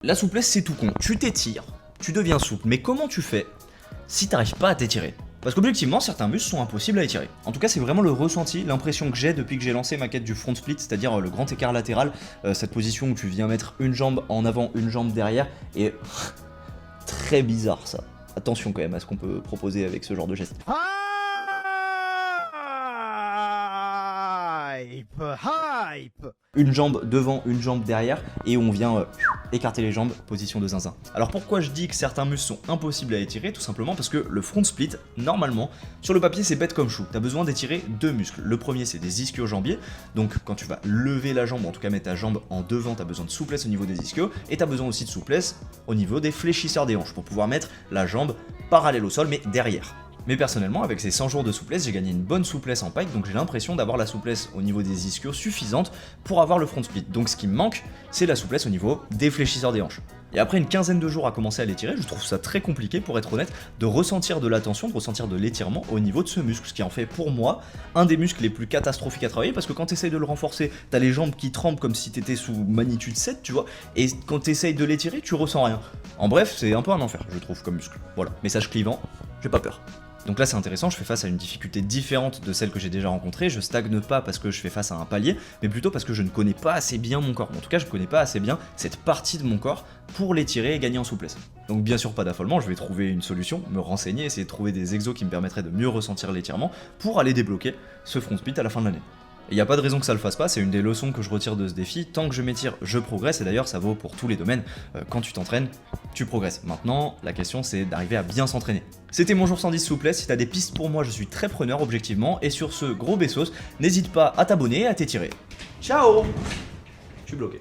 La souplesse, c'est tout con. Tu t'étires, tu deviens souple, mais comment tu fais si t'arrives pas à t'étirer? Parce qu'objectivement, certains muscles sont impossibles à étirer. En tout cas, c'est vraiment le ressenti, l'impression que j'ai depuis que j'ai lancé ma quête du front split, c'est-à-dire le grand écart latéral, cette position où tu viens mettre une jambe en avant, une jambe derrière, et très bizarre ça. Attention quand même à ce qu'on peut proposer avec ce genre de geste. Hype. Une jambe devant, une jambe derrière, et on vient écarter les jambes, position de zinzin. Alors pourquoi je dis que certains muscles sont impossibles à étirer? Tout simplement parce que le front split, normalement, sur le papier c'est bête comme chou. T'as besoin d'étirer deux muscles. Le premier c'est des ischio-jambiers, donc quand tu vas lever la jambe, ou en tout cas mettre ta jambe en devant, t'as besoin de souplesse au niveau des ischios, et t'as besoin aussi de souplesse au niveau des fléchisseurs des hanches, pour pouvoir mettre la jambe parallèle au sol, mais derrière. Mais personnellement, avec ces 100 jours de souplesse, j'ai gagné une bonne souplesse en pike, donc j'ai l'impression d'avoir la souplesse au niveau des ischios suffisante pour avoir le front split. Donc ce qui me manque, c'est la souplesse au niveau des fléchisseurs des hanches. Et après une quinzaine de jours à commencer à l'étirer, je trouve ça très compliqué, pour être honnête, de ressentir de la tension, de ressentir de l'étirement au niveau de ce muscle, ce qui en fait pour moi un des muscles les plus catastrophiques à travailler, parce que quand tu essayes de le renforcer, t'as les jambes qui tremblent comme si t'étais sous magnitude 7, tu vois, et quand tu essayes de l'étirer, tu ressens rien. En bref, c'est un peu un enfer, je trouve, comme muscle. Voilà, message clivant, j'ai pas peur. Donc là c'est intéressant, je fais face à une difficulté différente de celle que j'ai déjà rencontrée, je stagne pas parce que je fais face à un palier, mais plutôt parce que je ne connais pas assez bien mon corps. En tout cas je ne connais pas assez bien cette partie de mon corps pour l'étirer et gagner en souplesse. Donc bien sûr pas d'affolement, je vais trouver une solution, me renseigner, essayer de trouver des exos qui me permettraient de mieux ressentir l'étirement pour aller débloquer ce front split à la fin de l'année. Il n'y a pas de raison que ça le fasse pas, c'est une des leçons que je retire de ce défi. Tant que je m'étire, je progresse, et d'ailleurs ça vaut pour tous les domaines. Quand tu t'entraînes, tu progresses. Maintenant, la question c'est d'arriver à bien s'entraîner. C'était mon jour 110 souplesse, si t'as des pistes pour moi, je suis très preneur objectivement, et sur ce gros bessos, n'hésite pas à t'abonner et à t'étirer. Ciao! Je suis bloqué.